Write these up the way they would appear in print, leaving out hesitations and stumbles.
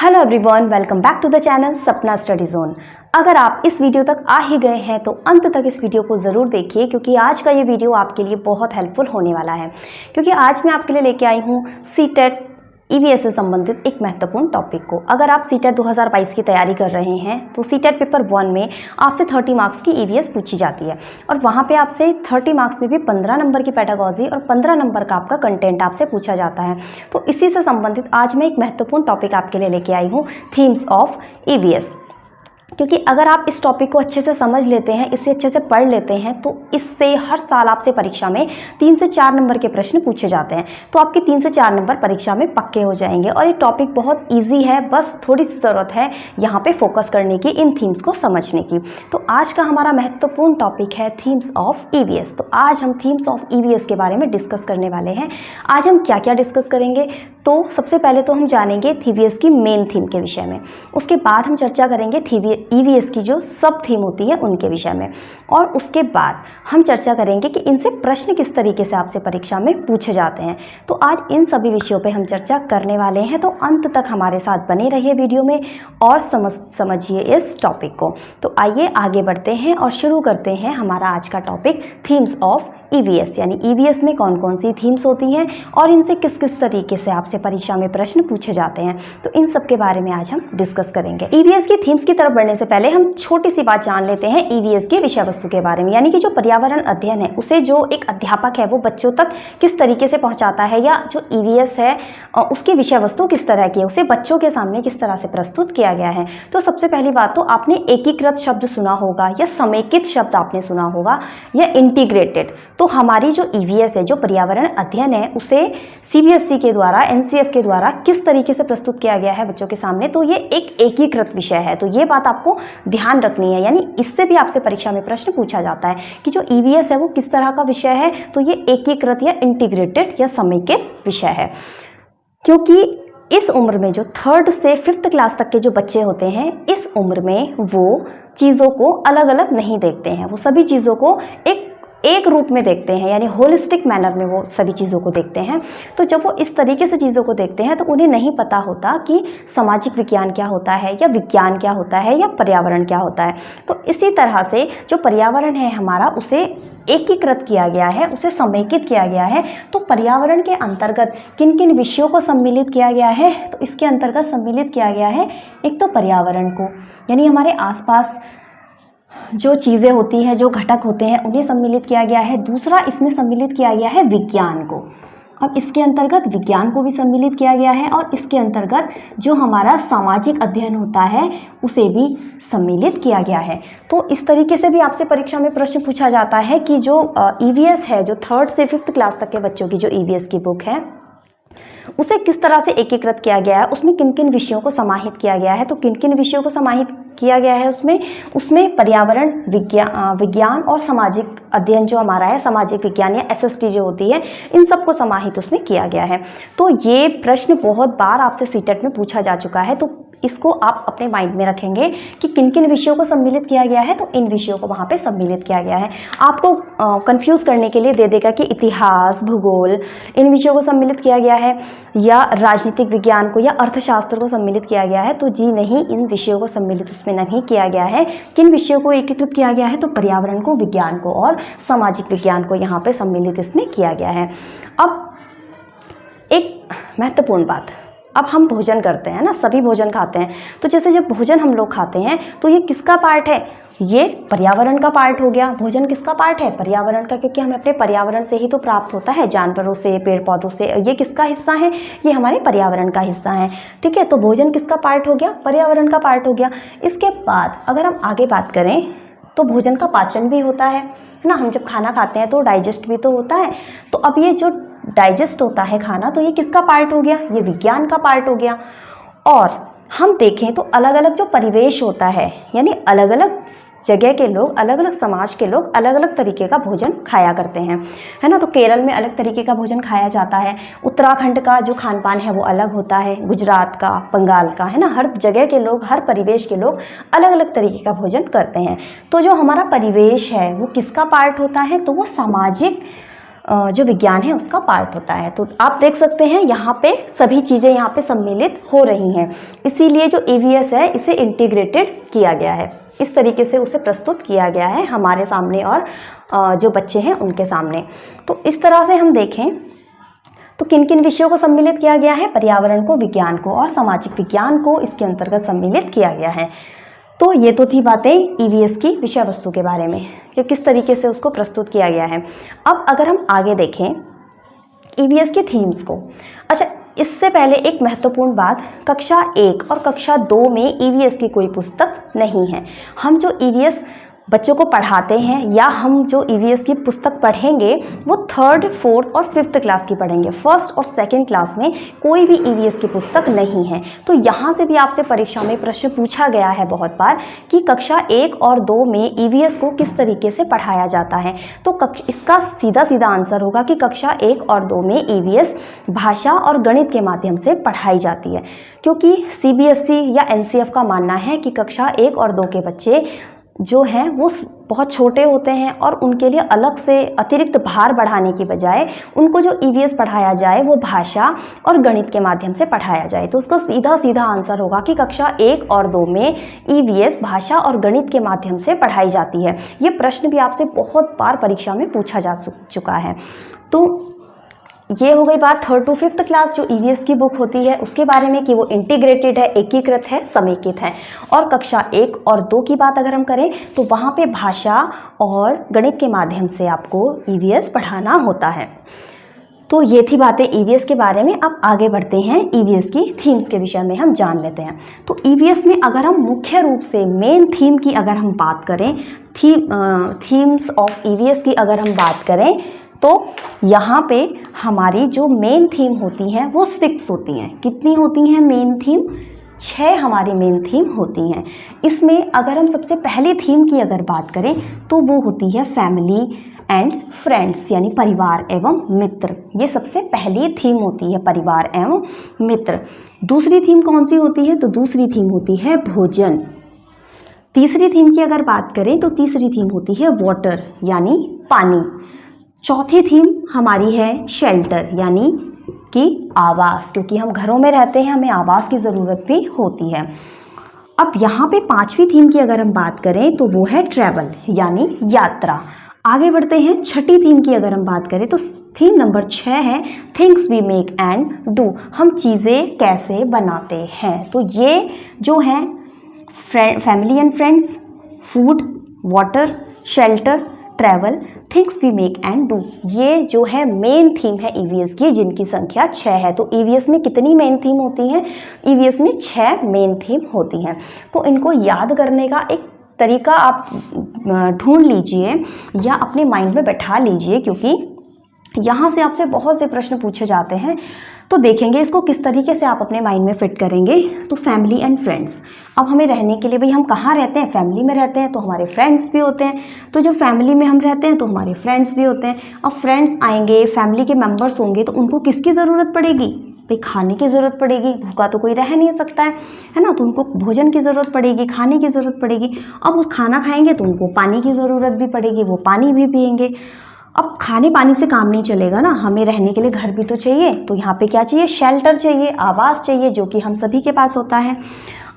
Hello everyone, welcome back to the channel Sapna study zone. अगर आप इस वीडियो तक आ ही गए हैं तो अंत तक इस वीडियो को ज़रूर देखिए, क्योंकि आज का ये वीडियो आपके लिए बहुत हेल्पफुल होने वाला है। क्योंकि आज मैं आपके लिए लेके आई हूँ सीटेट ईवीएस से संबंधित एक महत्वपूर्ण टॉपिक को। अगर आप सीटेट 2022 की तैयारी कर रहे हैं तो सीटेट पेपर 1 में आपसे 30 मार्क्स की ईवीएस पूछी जाती है और वहाँ पे आपसे 30 मार्क्स में भी 15 नंबर की पेडागॉजी और 15 नंबर का आपका कंटेंट आपसे पूछा जाता है। तो इसी से संबंधित आज मैं एक महत्वपूर्ण टॉपिक आपके लिए लेके आई हूँ, थीम्स ऑफ ईवीएस। क्योंकि अगर आप इस टॉपिक को अच्छे से समझ लेते हैं, इसे अच्छे से पढ़ लेते हैं, तो इससे हर साल आपसे परीक्षा में 3 से 4 नंबर के प्रश्न पूछे जाते हैं। तो आपके 3 से 4 नंबर परीक्षा में पक्के हो जाएंगे और ये टॉपिक बहुत इजी है, बस थोड़ी सी ज़रूरत है यहाँ पे फोकस करने की, इन थीम्स को समझने की। तो आज का हमारा महत्वपूर्ण टॉपिक है थीम्स ऑफ ईवीएस। तो आज हम थीम्स ऑफ ईवीएस के बारे में डिस्कस करने वाले हैं। आज हम क्या क्या डिस्कस करेंगे, तो सबसे पहले तो हम जानेंगे ईवीएस की मेन थीम के विषय में। उसके बाद हम चर्चा करेंगे ईवीएस की जो सब थीम होती है उनके विषय में, और उसके बाद हम चर्चा करेंगे कि इनसे प्रश्न किस तरीके से आपसे परीक्षा में पूछे जाते हैं। तो आज इन सभी विषयों पे हम चर्चा करने वाले हैं, तो अंत तक हमारे साथ बने रहिए वीडियो में और समझिए इस टॉपिक को। तो आइए आगे बढ़ते हैं और शुरू करते हैं हमारा आज का टॉपिक, थीम्स ऑफ ईवीएस। यानी ईवीएस में कौन कौन सी थीम्स होती हैं और इनसे किस किस तरीके से आपसे परीक्षा में प्रश्न पूछे जाते हैं, तो इन सब के बारे में आज हम डिस्कस करेंगे। ईवीएस की थीम्स की तरफ बढ़ने से पहले हम छोटी सी बात जान लेते हैं ईवीएस की विषय वस्तु के बारे में। यानी कि जो पर्यावरण अध्ययन है उसे जो एक अध्यापक है वो बच्चों तक किस तरीके से पहुंचाता है, या जो ईवीएस है उसकी विषय वस्तु किस तरह की है, उसे बच्चों के सामने किस तरह से प्रस्तुत किया गया है। तो सबसे पहली बात तो आपने एकीकृत शब्द सुना होगा, या समेकित शब्द आपने सुना होगा, या इंटीग्रेटेड। तो हमारी जो ईवीएस है, जो पर्यावरण अध्ययन है, उसे सीबीएसई के द्वारा, एनसीएफ के द्वारा किस तरीके से प्रस्तुत किया गया है बच्चों के सामने, तो ये एक एकीकृत विषय है। तो ये बात आपको ध्यान रखनी है। यानी इससे भी आपसे परीक्षा में प्रश्न पूछा जाता है कि जो ईवीएस है वो किस तरह का विषय है, तो ये एकीकृत या इंटीग्रेटेड या समेकित विषय है। क्योंकि इस उम्र में जो 3rd से 5th क्लास तक के जो बच्चे होते हैं, इस उम्र में वो चीज़ों को अलग अलग नहीं देखते हैं, वो सभी चीज़ों को एक रूप में देखते हैं, यानी होलिस्टिक मैनर में वो सभी चीज़ों को देखते हैं। तो जब वो इस तरीके से चीज़ों को देखते हैं तो उन्हें नहीं पता होता कि सामाजिक विज्ञान क्या होता है, या विज्ञान क्या होता है, या पर्यावरण क्या होता है। तो इसी तरह से जो पर्यावरण है हमारा, उसे एकीकृत किया गया है, उसे समेकित किया गया है। तो पर्यावरण के अंतर्गत किन किन विषयों को सम्मिलित किया गया है, तो इसके अंतर्गत सम्मिलित किया गया है एक तो पर्यावरण को, यानी हमारे आसपास जो चीज़ें होती हैं, जो घटक होते हैं, उन्हें सम्मिलित किया गया है। दूसरा इसमें सम्मिलित किया गया है विज्ञान को। अब इसके अंतर्गत विज्ञान को भी सम्मिलित किया गया है, और इसके अंतर्गत जो हमारा सामाजिक अध्ययन होता है उसे भी सम्मिलित किया गया है। तो इस तरीके से भी आपसे परीक्षा में प्रश्न पूछा जाता है कि जो ईवीएस है, जो 3rd से 5th क्लास तक के बच्चों की जो ईवीएस की बुक है, उसे किस तरह से एकीकृत किया गया है, उसमें किन किन विषयों को समाहित किया गया है। तो किन किन विषयों को समाहित किया गया है उसमें पर्यावरण, विज्ञान और सामाजिक अध्ययन जो हमारा है, सामाजिक विज्ञान या एसएसटी जो होती है, इन सबको समाहित उसमें किया गया है। तो ये प्रश्न बहुत बार आपसे सीटेट में पूछा जा चुका है, तो इसको आप अपने माइंड में रखेंगे कि किन किन विषयों को सम्मिलित किया गया है, तो इन विषयों को वहाँ पे सम्मिलित किया गया है। आपको कंफ्यूज करने के लिए दे देगा कि इतिहास, भूगोल, इन विषयों को सम्मिलित किया गया है, या राजनीतिक विज्ञान को या अर्थशास्त्र को सम्मिलित किया गया है। तो जी नहीं, इन विषयों को सम्मिलित उसमें नहीं किया गया है। किन विषयों को एकीकृत किया गया है, तो पर्यावरण को, विज्ञान को और सामाजिक विज्ञान को यहाँ पे सम्मिलित इसमें किया गया है। अब एक महत्वपूर्ण बात, अब हम भोजन करते हैं ना, सभी भोजन खाते हैं। तो जैसे जब भोजन हम लोग खाते हैं तो ये किसका पार्ट है, ये पर्यावरण का पार्ट हो गया। भोजन किसका पार्ट है, पर्यावरण का, क्योंकि हमें अपने पर्यावरण से ही तो प्राप्त होता है, जानवरों से, पेड़ पौधों से। ये किसका हिस्सा है, ये हमारे पर्यावरण का हिस्सा है। ठीक है, तो भोजन किसका पार्ट हो गया, पर्यावरण का पार्ट हो गया। इसके बाद अगर हम आगे बात करें तो भोजन का पाचन भी होता है ना। हम जब खाना खाते हैं तो डाइजेस्ट भी तो होता है। तो अब ये जो डाइजेस्ट होता है खाना, तो ये किसका पार्ट हो गया, ये विज्ञान का पार्ट हो गया। और हम देखें तो अलग अलग जो परिवेश होता है, यानी अलग अलग जगह के लोग, अलग अलग समाज के लोग अलग अलग तरीके का भोजन खाया करते हैं, है ना। तो केरल में अलग तरीके का भोजन खाया जाता है, उत्तराखंड का जो खान पान है वो अलग होता है, गुजरात का, बंगाल का, है ना। हर जगह के लोग, हर परिवेश के लोग अलग अलग तरीके का भोजन करते हैं। तो जो हमारा परिवेश है वो किसका पार्ट होता है, तो वो सामाजिक जो विज्ञान है उसका पार्ट होता है। तो आप देख सकते हैं यहाँ पे सभी चीज़ें यहाँ पे सम्मिलित हो रही हैं, इसीलिए जो EVS है इसे इंटीग्रेटेड किया गया है, इस तरीके से उसे प्रस्तुत किया गया है हमारे सामने और जो बच्चे हैं उनके सामने। तो इस तरह से हम देखें तो किन किन विषयों को सम्मिलित किया गया है, पर्यावरण को, विज्ञान को और सामाजिक विज्ञान को इसके अंतर्गत सम्मिलित किया गया है। तो ये तो थी बातें EVS की विषय वस्तु के बारे में कि किस तरीके से उसको प्रस्तुत किया गया है। अब अगर हम आगे देखें EVS के थीम्स को, अच्छा इससे पहले एक महत्वपूर्ण बात, कक्षा 1 और कक्षा 2 में EVS की कोई पुस्तक नहीं है। हम जो EVS बच्चों को पढ़ाते हैं या हम जो EVS की पुस्तक पढ़ेंगे वो 3rd, 4th और 5th क्लास की पढ़ेंगे। 1st और 2nd क्लास में कोई भी EVS की पुस्तक नहीं है। तो यहाँ से भी आपसे परीक्षा में प्रश्न पूछा गया है बहुत बार कि कक्षा 1 और 2 में EVS को किस तरीके से पढ़ाया जाता है। तो इसका सीधा सीधा आंसर होगा कि कक्षा 1 और 2 में EVS भाषा और गणित के माध्यम से पढ़ाई जाती है, क्योंकि CBSE या NCF का मानना है कि कक्षा 1 और 2 के बच्चे जो हैं वो बहुत छोटे होते हैं और उनके लिए अलग से अतिरिक्त भार बढ़ाने की बजाय उनको जो EVS पढ़ाया जाए वो भाषा और गणित के माध्यम से पढ़ाया जाए। तो उसका सीधा सीधा आंसर होगा कि कक्षा 1 और 2 में EVS भाषा और गणित के माध्यम से पढ़ाई जाती है। ये प्रश्न भी आपसे बहुत बार परीक्षा में पूछा जा चुका है। तो ये हो गई बात 3rd to 5th क्लास जो EVS की बुक होती है उसके बारे में कि वो इंटीग्रेटेड है, एकीकृत है, समेकित है। और कक्षा 1 और 2 की बात अगर हम करें तो वहाँ पे भाषा और गणित के माध्यम से आपको EVS पढ़ाना होता है। तो ये थी बातें EVS के बारे में। अब आगे बढ़ते हैं, EVS की थीम्स के विषय में हम जान लेते हैं। तो EVS में अगर हम मुख्य रूप से मेन थीम की अगर हम बात करें, थीम्स ऑफ EVS की अगर हम बात करें तो यहाँ पे हमारी जो मेन थीम होती हैं वो 6 होती हैं। कितनी होती हैं मेन थीम? 6 हमारी मेन थीम होती हैं। इसमें अगर हम सबसे पहली थीम की अगर बात करें तो वो होती है फैमिली एंड फ्रेंड्स, यानी परिवार एवं मित्र। ये सबसे पहली थीम होती है, परिवार एवं मित्र। दूसरी थीम कौन सी होती है? तो दूसरी थीम होती है भोजन। तीसरी थीम की अगर बात करें तो तीसरी थीम होती है वाटर, यानी पानी। चौथी थीम हमारी है शेल्टर, यानी कि आवास, क्योंकि हम घरों में रहते हैं, हमें आवास की ज़रूरत भी होती है। अब यहाँ पे पांचवी थीम की अगर हम बात करें तो वो है ट्रैवल, यानी यात्रा। आगे बढ़ते हैं, छठी थीम की अगर हम बात करें तो थीम नंबर 6 है things we make and do, हम चीज़ें कैसे बनाते हैं। तो ये जो है family and friends, food, water, shelter, travel, things we make and do, ये जो है मेन थीम है EVS की, जिनकी संख्या 6 है। तो EVS में कितनी मेन थीम होती हैं? EVS में 6 मेन थीम होती हैं। तो इनको याद करने का एक तरीका आप ढूंढ लीजिए या अपने माइंड में बैठा लीजिए, क्योंकि यहाँ से आपसे बहुत से प्रश्न पूछे जाते हैं। तो देखेंगे इसको किस तरीके से आप अपने माइंड में फिट करेंगे। तो फैमिली एंड फ्रेंड्स, अब हमें रहने के लिए भाई हम कहाँ रहते हैं? फैमिली में रहते हैं, तो हमारे फ्रेंड्स भी होते हैं। तो जब फैमिली में हम रहते हैं तो हमारे फ्रेंड्स भी होते हैं। अब फ्रेंड्स आएंगे, फैमिली के मेम्बर्स होंगे, तो उनको किसकी ज़रूरत पड़ेगी? भाई खाने की ज़रूरत पड़ेगी, भूखा तो कोई रह नहीं सकता है ना। तो उनको भोजन की ज़रूरत पड़ेगी, खाने की ज़रूरत पड़ेगी। अब वो खाना खाएंगे तो उनको पानी की ज़रूरत भी पड़ेगी, वो पानी भी पिएंगे। अब खाने पानी से काम नहीं चलेगा ना, हमें रहने के लिए घर भी तो चाहिए। तो यहाँ पे क्या चाहिए? शेल्टर चाहिए, आवास चाहिए, जो कि हम सभी के पास होता है।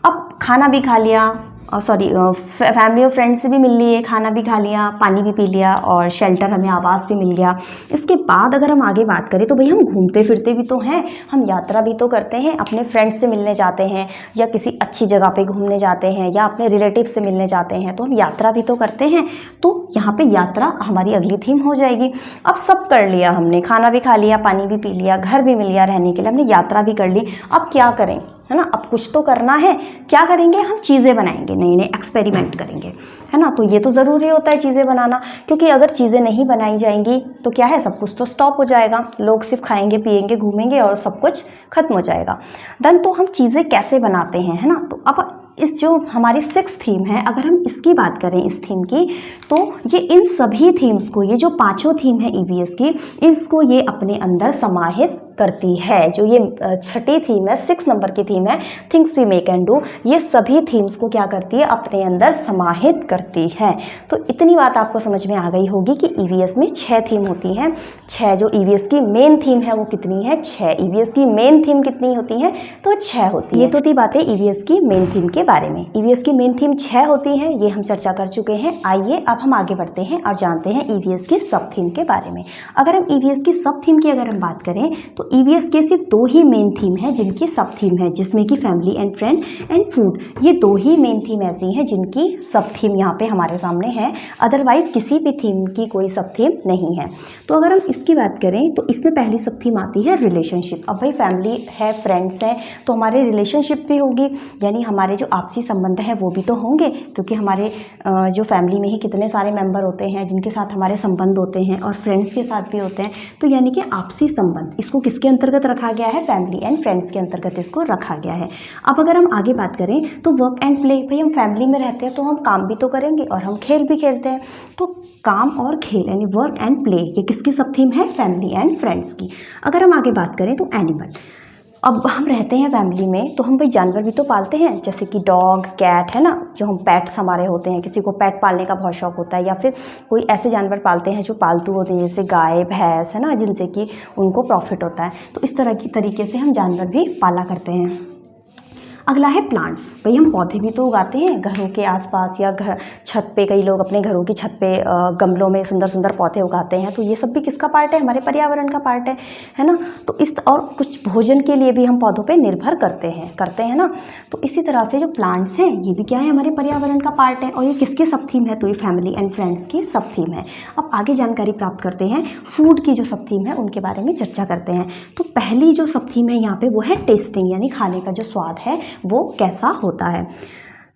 अब खाना भी खा लिया, फैमिली और फ्रेंड्स से भी मिल लिए, खाना भी खा लिया, पानी भी पी लिया और शेल्टर, हमें आवास भी मिल गया। इसके बाद अगर हम आगे बात करें तो भाई हम घूमते फिरते भी तो हैं, हम यात्रा भी तो करते हैं, अपने फ्रेंड्स से मिलने जाते हैं या किसी अच्छी जगह पे घूमने जाते हैं या अपने रिलेटिव से मिलने जाते हैं, तो हम यात्रा भी तो करते हैं। तो यहाँ पे यात्रा हमारी अगली थीम हो जाएगी। अब सब कर लिया हमने, खाना भी खा लिया, पानी भी पी लिया, घर भी मिल गया रहने के लिए, हमने यात्रा भी कर ली। अब क्या करें, है ना? अब कुछ तो करना है। क्या करेंगे? हम चीज़ें बनाएंगे, नए नए एक्सपेरिमेंट करेंगे, है ना। तो ये तो ज़रूरी होता है चीज़ें बनाना, क्योंकि अगर चीज़ें नहीं बनाई जाएंगी तो क्या है, सब कुछ तो स्टॉप हो जाएगा। लोग सिर्फ खाएंगे, पिएंगे, घूमेंगे और सब कुछ खत्म हो जाएगा। देन तो हम चीज़ें कैसे बनाते हैं, है ना। तो अब इस जो हमारी 6 थीम है, अगर हम इसकी बात करें इस थीम की, तो ये इन सभी थीम्स को, ये जो 5 थीम है EVS की, इसको ये अपने अंदर समाहित करती है। जो ये छठी थीम है, 6 नंबर की थीम है, things we make and do, ये सभी थीम्स को क्या करती है, अपने अंदर समाहित करती है। तो इतनी बात आपको समझ में आ गई होगी कि ईवीएस में 6 थीम होती हैं। 6 जो ईवीएस की मेन थीम है वो कितनी है, 6। ईवीएस की मेन थीम कितनी होती है, तो 6 होती है। ये तो थी बातें ईवीएस की मेन थीम के बारे में। ईवीएस की मेन थीम 6 होती है, ये हम चर्चा कर चुके हैं। आइए अब हम आगे बढ़ते हैं और जानते हैं ईवीएस की सब थीम के बारे में। अगर हम ईवीएस की सब थीम की अगर हम बात करें तो ईवीएस के सिर्फ 2 ही मेन थीम है जिनकी सब थीम है, जिसमें कि family and friend and food. ये 2 ही मेन थीम ऐसी हैं जिनकी सब थीम यहाँ पे हमारे सामने है, अदरवाइज किसी भी थीम की कोई सब थीम नहीं है। तो अगर हम इसकी बात करें तो इसमें पहली सब थीम आती है रिलेशनशिप। अब भाई फैमिली है, फ्रेंड्स हैं, तो हमारे रिलेशनशिप भी होगी, यानी हमारे जो आपसी संबंध हैं वो भी तो होंगे, क्योंकि हमारे जो फैमिली में ही कितने सारे मेंबर होते हैं जिनके साथ हमारे संबंध होते हैं, और फ्रेंड्स के साथ भी होते हैं। तो यानी कि आपसी संबंध, इसको किसके अंतर्गत रखा गया है, फैमिली एंड फ्रेंड्स के अंतर्गत इसको रखा गया है। अब अगर हम आगे बात करें तो वर्क एंड प्ले, भाई हम फैमिली में रहते हैं तो हम काम भी तो करेंगे और हम खेल भी खेलते हैं। तो काम और खेल यानी वर्क एंड प्ले, ये किसकी सब थीम है, फैमिली एंड फ्रेंड्स की। अगर हम आगे बात करें तो एनिमल, अब हम रहते हैं फैमिली में तो हम भाई जानवर भी तो पालते हैं, जैसे कि डॉग, कैट, है ना, जो हम पेट्स हमारे होते हैं। किसी को पेट पालने का बहुत शौक होता है, या फिर कोई ऐसे जानवर पालते हैं जो पालतू होते हैं, जैसे गाय, भैंस, है ना, जिनसे कि उनको प्रॉफिट होता है। तो इस तरह की तरीके से हम जानवर भी पाला करते हैं। अगला है प्लांट्स, भाई हम पौधे भी तो उगाते हैं घरों के आसपास, या घर छत पे, कई लोग अपने घरों की छत पे गमलों में सुंदर सुंदर पौधे उगाते हैं। तो ये सब भी किसका पार्ट है, हमारे पर्यावरण का पार्ट है ना। तो इस और कुछ भोजन के लिए भी हम पौधों पे निर्भर करते हैं ना। तो इसी तरह से जो प्लांट्स हैं ये भी क्या है, हमारे पर्यावरण का पार्ट है। और ये किसकी सब थीम है, तो ये फैमिली एंड फ्रेंड्स की सब थीम है। अब आगे जानकारी प्राप्त करते हैं फूड की जो सब थीम है उनके बारे में चर्चा करते हैं। तो पहली जो सब थीम है यहाँ पे वो है टेस्टिंग, यानी खाने का जो स्वाद है वो कैसा होता है।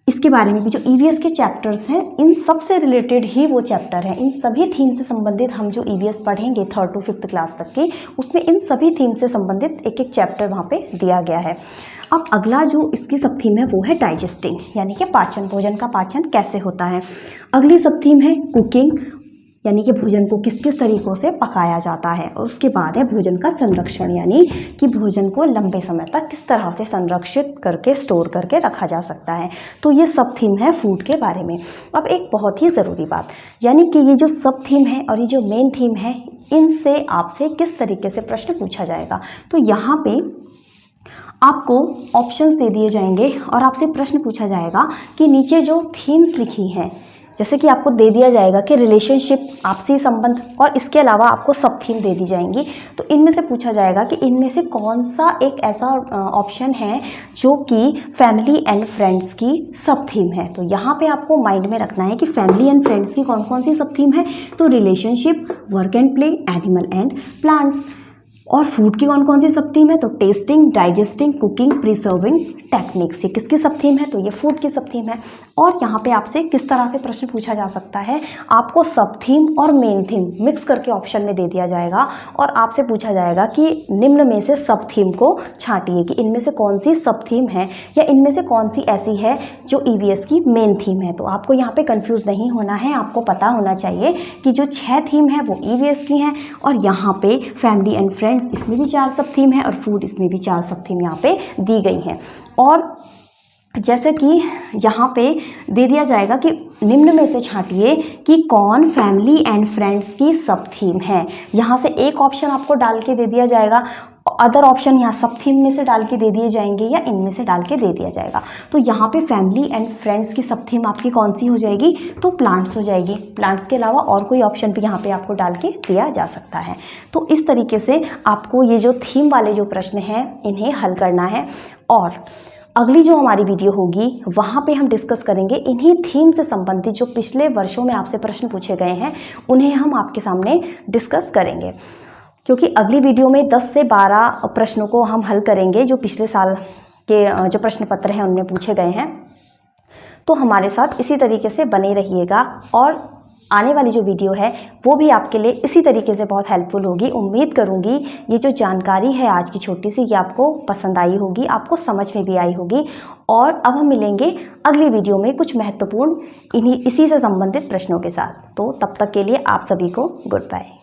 इसके बारे में भी जो ईवीएस के चैप्टर्स हैं, इन सब से रिलेटेड ही वो चैप्टर हैं। इन सभी थीम से संबंधित हम जो ईवीएस पढ़ेंगे 3rd to 5th क्लास तक की, उसमें इन सभी थीम से संबंधित एक एक चैप्टर वहाँ पे दिया गया है। अब अगला जो इसकी सब थीम है वो है डाइजेस्टिंग, यानी कि पाचन, भोजन का पाचन कैसे होता है। अगली सब थीम है कुकिंग, यानी कि भोजन को किस किस तरीक़ों से पकाया जाता है। और उसके बाद है भोजन का संरक्षण, यानी कि भोजन को लंबे समय तक किस तरह से संरक्षित करके स्टोर करके रखा जा सकता है। तो ये सब थीम है फूड के बारे में। अब एक बहुत ही ज़रूरी बात, यानी कि ये जो सब थीम है और ये जो मेन थीम है, इनसे आपसे किस तरीके से प्रश्न पूछा जाएगा। तो यहाँ पे आपको ऑप्शंस दे दिए जाएंगे और आपसे प्रश्न पूछा जाएगा कि नीचे जो थीम्स लिखी हैं, जैसे कि आपको दे दिया जाएगा कि रिलेशनशिप, आपसी संबंध, और इसके अलावा आपको सब थीम दे दी जाएंगी। तो इनमें से पूछा जाएगा कि इनमें से कौन सा एक ऐसा ऑप्शन है जो कि फैमिली एंड फ्रेंड्स की सब थीम है। तो यहाँ पे आपको माइंड में रखना है कि फैमिली एंड फ्रेंड्स की कौन कौन सी सब थीम है। तो relationship, work and play, animal and plants. और फूड की कौन कौन सी सब थीम है, तो testing, digesting, cooking, preserving techniques. ये किसकी सब थीम है, तो ये फूड की सब थीम है। और यहाँ पे आपसे किस तरह से प्रश्न पूछा जा सकता है, आपको सब थीम और मेन थीम मिक्स करके ऑप्शन में दे दिया जाएगा और आपसे पूछा जाएगा कि निम्न में से सब थीम को छांटिए कि इनमें से कौन सी सब थीम है या इनमें से कौन सी ऐसी है जो ईवीएस की मेन थीम है। तो आपको यहाँ पे कंफ्यूज नहीं होना है, आपको पता होना चाहिए कि जो 6 थीम है वो ईवीएस की हैं, और यहाँ पे फैमिली एंड फ्रेंड्स, इसमें भी 4 सब थीम है, और फूड, इसमें भी 4 सब थीम यहाँ पे दी गई हैं। और जैसे कि यहाँ पे दे दिया जाएगा कि निम्न में से छांटिए कि कौन फैमिली एंड फ्रेंड्स की सब थीम है। यहाँ से एक ऑप्शन आपको डाल के दे दिया जाएगा, अदर ऑप्शन यहाँ सब थीम में से डाल के दे दिए जाएंगे या इनमें से डाल के दे दिया जाएगा। तो यहाँ पे फैमिली एंड फ्रेंड्स की सब थीम आपकी कौन सी हो जाएगी, तो प्लांट्स हो जाएगी। प्लांट्स के अलावा और कोई ऑप्शन भी यहाँ पे आपको डाल के दिया जा सकता है। तो इस तरीके से आपको ये जो थीम वाले जो प्रश्न हैं इन्हें हल करना है। और अगली जो हमारी वीडियो होगी वहाँ पे हम डिस्कस करेंगे इन्हीं थीम से संबंधित जो पिछले वर्षों में आपसे प्रश्न पूछे गए हैं, उन्हें हम आपके सामने डिस्कस करेंगे। क्योंकि अगली वीडियो में 10 से 12 प्रश्नों को हम हल करेंगे जो पिछले साल के जो प्रश्न पत्र हैं उनमें पूछे गए हैं। तो हमारे साथ इसी तरीके से बने रहिएगा, और आने वाली जो वीडियो है वो भी आपके लिए इसी तरीके से बहुत हेल्पफुल होगी। उम्मीद करूंगी ये जो जानकारी है आज की छोटी सी, ये आपको पसंद आई होगी, आपको समझ में भी आई होगी। और अब हम मिलेंगे अगली वीडियो में कुछ महत्वपूर्ण इसी से संबंधित प्रश्नों के साथ। तो तब तक के लिए आप सभी को गुड बाय।